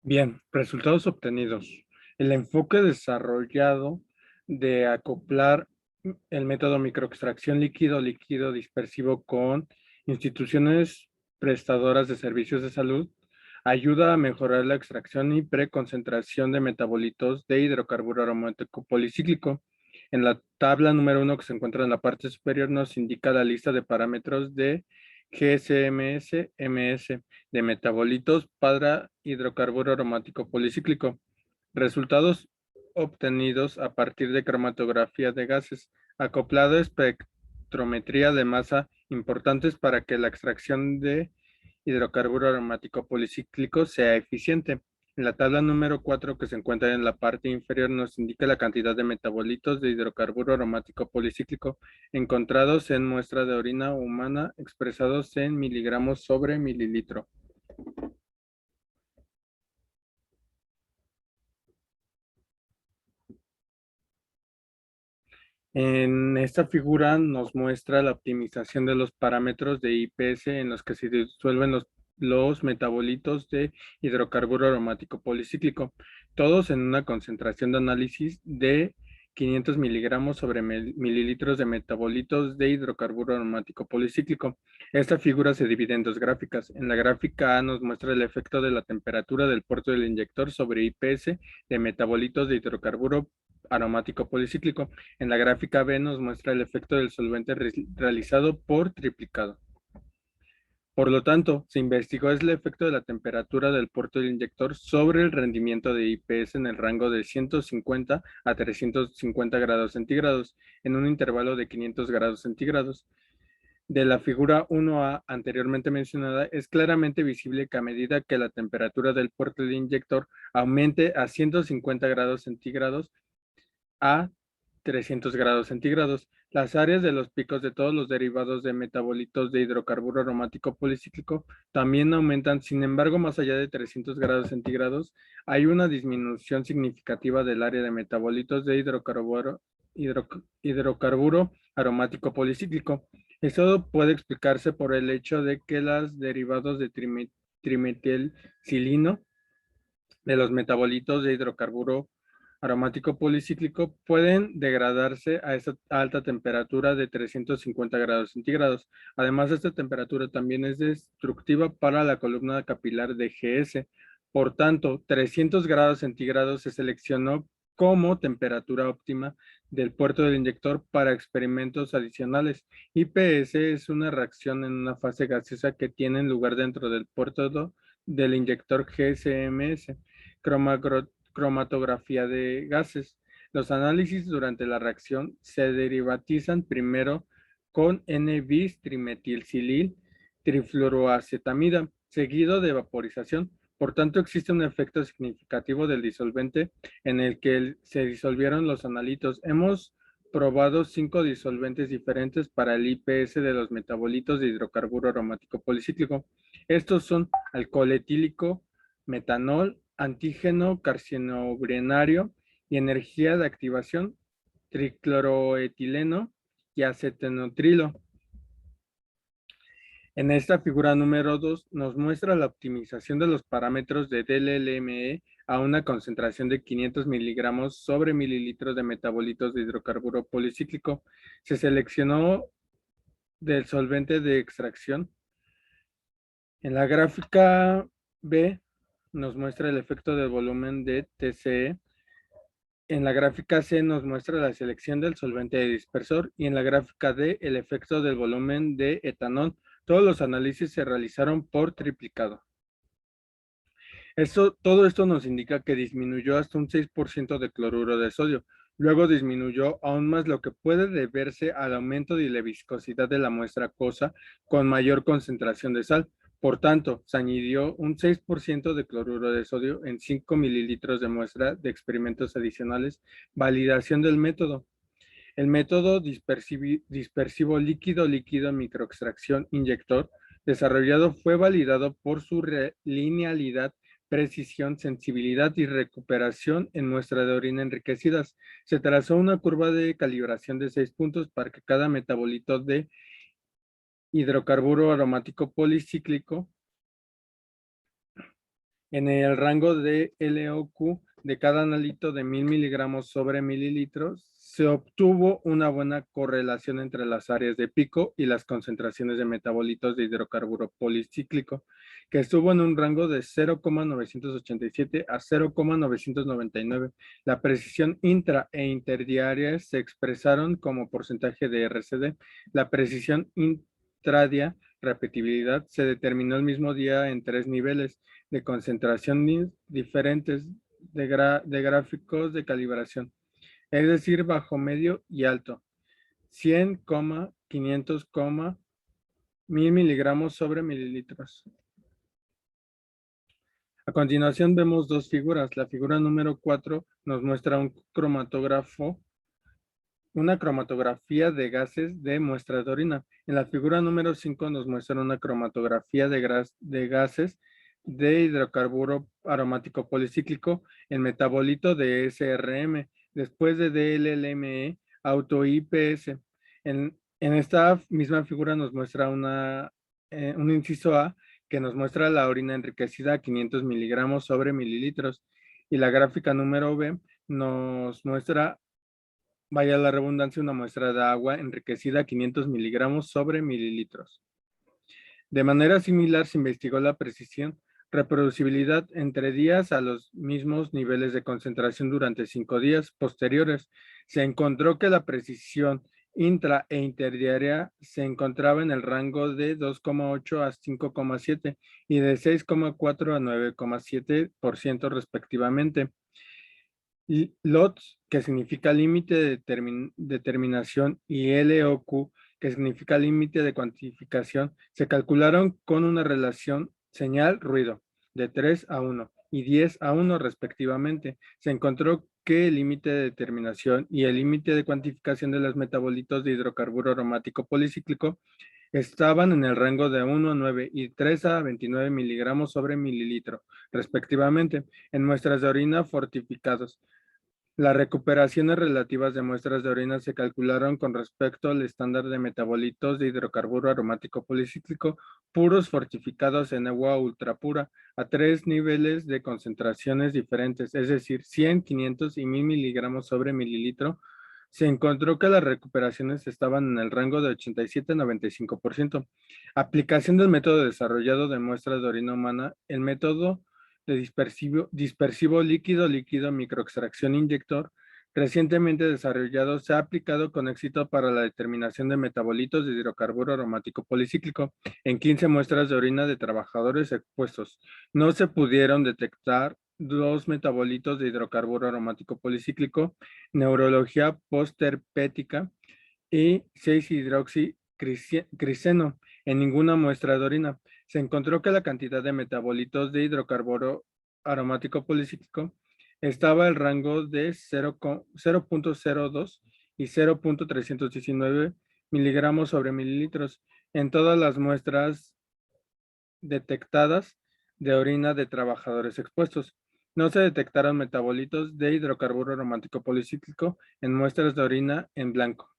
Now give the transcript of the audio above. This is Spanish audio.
Bien, resultados obtenidos. El enfoque desarrollado de acoplar el método microextracción líquido-líquido dispersivo con instituciones prestadoras de servicios de salud ayuda a mejorar la extracción y preconcentración de metabolitos de hidrocarburo aromático policíclico. En la tabla número 1 que se encuentra en la parte superior nos indica la lista de parámetros de GSMS-MS de metabolitos para hidrocarburo aromático policíclico. Resultados obtenidos a partir de cromatografía de gases, acoplado a espectrometría de masa importantes para que la extracción de hidrocarburo aromático policíclico sea eficiente. En la tabla número 4 que se encuentra en la parte inferior nos indica la cantidad de metabolitos de hidrocarburo aromático policíclico encontrados en muestra de orina humana expresados en miligramos sobre mililitro. En esta figura nos muestra la optimización de los parámetros de IPS en los que se disuelven los metabolitos de hidrocarburo aromático policíclico, todos en una concentración de análisis de 500 miligramos sobre mililitros de metabolitos de hidrocarburo aromático policíclico. Esta figura se divide en dos gráficas. En la gráfica A nos muestra el efecto de la temperatura del puerto del inyector sobre IPS de metabolitos de hidrocarburo aromático policíclico. En la gráfica B nos muestra el efecto del solvente realizado por triplicado. Por lo tanto, se investigó el efecto de la temperatura del puerto del inyector sobre el rendimiento de IPS en el rango de 150 a 350 grados centígrados en un intervalo de 500 grados centígrados. De la figura 1A anteriormente mencionada, es claramente visible que a medida que la temperatura del puerto del inyector aumente a 150 grados centígrados, a 300 grados centígrados. Las áreas de los picos de todos los derivados de metabolitos de hidrocarburo aromático policíclico también aumentan. Sin embargo, más allá de 300 grados centígrados, hay una disminución significativa del área de metabolitos de hidrocarburo aromático policíclico. Esto puede explicarse por el hecho de que los derivados de trimetilcilino de los metabolitos de hidrocarburo aromático policíclico pueden degradarse a esta alta temperatura de 350 grados centígrados. Además, esta temperatura también es destructiva para la columna capilar de GS. Por tanto, 300 grados centígrados se seleccionó como temperatura óptima del puerto del inyector para experimentos adicionales. IPS es una reacción en una fase gaseosa que tiene lugar dentro del puerto del inyector GSMS. Cromatografía de gases. Los análisis durante la reacción se derivatizan primero con N-bis trimetilcilil trifluoroacetamida, seguido de vaporización. Por tanto, existe un efecto significativo del disolvente en el que se disolvieron los analitos. Hemos probado 5 disolventes diferentes para el IPS de los metabolitos de hidrocarburo aromático policíclico. Estos son alcohol etílico, metanol, antígeno carcinogrenario y energía de activación, tricloroetileno y acetenotrilo. En esta figura número 2 nos muestra la optimización de los parámetros de DLLME a una concentración de 500 miligramos sobre mililitros de metabolitos de hidrocarburo policíclico. Se seleccionó del solvente de extracción. En la gráfica B nos muestra el efecto del volumen de TCE. En la gráfica C nos muestra la selección del solvente de dispersor y en la gráfica D el efecto del volumen de etanol. Todos los análisis se realizaron por triplicado. Todo esto nos indica que disminuyó hasta un 6% de cloruro de sodio. Luego disminuyó aún más, lo que puede deberse al aumento de la viscosidad de la muestra acuosa con mayor concentración de sal. Por tanto, se añadió un 6% de cloruro de sodio en 5 mililitros de muestra de experimentos adicionales. Validación del método. El método dispersivo líquido-líquido microextracción inyector desarrollado fue validado por su linealidad, precisión, sensibilidad y recuperación en muestra de orina enriquecidas. Se trazó una curva de calibración de 6 puntos para que cada metabolito de hidrocarburo aromático policíclico En el rango de LOQ de cada analito de 1000 miligramos sobre mililitros, se obtuvo una buena correlación entre las áreas de pico y las concentraciones de metabolitos de hidrocarburo policíclico, que estuvo en un rango de 0,987 a 0,999. La precisión intra e interdiaria se expresaron como porcentaje de RCD. La precisión intradia, repetibilidad, se determinó el mismo día en 3 niveles de concentración diferentes de gráficos de calibración, es decir, bajo, medio y alto. 100, 500, 1000 miligramos sobre mililitros. A continuación vemos dos figuras. La figura número 4 nos muestra un cromatógrafo, una cromatografía de gases de muestra de orina. En la figura número 5 nos muestra una cromatografía de gases de hidrocarburo aromático policíclico en metabolito de SRM, después de DLLME, auto-IPS. En esta misma figura nos muestra un inciso A que nos muestra la orina enriquecida a 500 miligramos sobre mililitros, y la gráfica número B nos muestra, vaya la redundancia, una muestra de agua enriquecida a 500 miligramos sobre mililitros. De manera similar se investigó la precisión, reproducibilidad entre días a los mismos niveles de concentración durante 5 días posteriores. Se encontró que la precisión intra e interdiaria se encontraba en el rango de 2,8 a 5,7 y de 6,4 a 9,7% respectivamente. LOTS, que significa límite de determinación, y LOQ, que significa límite de cuantificación, se calcularon con una relación señal-ruido de 3 a 1 y 10 a 1 respectivamente. Se encontró que el límite de determinación y el límite de cuantificación de los metabolitos de hidrocarburo aromático policíclico estaban en el rango de 1 a 9 y 3 a 29 miligramos sobre mililitro, respectivamente, en muestras de orina fortificados. Las recuperaciones relativas de muestras de orina se calcularon con respecto al estándar de metabolitos de hidrocarburo aromático policíclico puros fortificados en agua ultrapura a 3 niveles de concentraciones diferentes, es decir, 100, 500 y 1000 miligramos sobre mililitro. Se encontró que las recuperaciones estaban en el rango de 87 a 95%. Aplicación del método desarrollado de muestras de orina humana. El método de dispersivo líquido microextracción inyector, recientemente desarrollado, se ha aplicado con éxito para la determinación de metabolitos de hidrocarburo aromático policíclico en 15 muestras de orina de trabajadores expuestos. No se pudieron detectar los metabolitos de hidrocarburo aromático policíclico, neurología postherpética y 6-hidroxicriseno en ninguna muestra de orina. Se encontró que la cantidad de metabolitos de hidrocarburo aromático policíclico estaba en el rango de 0,02 y 0,319 miligramos sobre mililitros en todas las muestras detectadas de orina de trabajadores expuestos. No se detectaron metabolitos de hidrocarburo aromático policíclico en muestras de orina en blanco.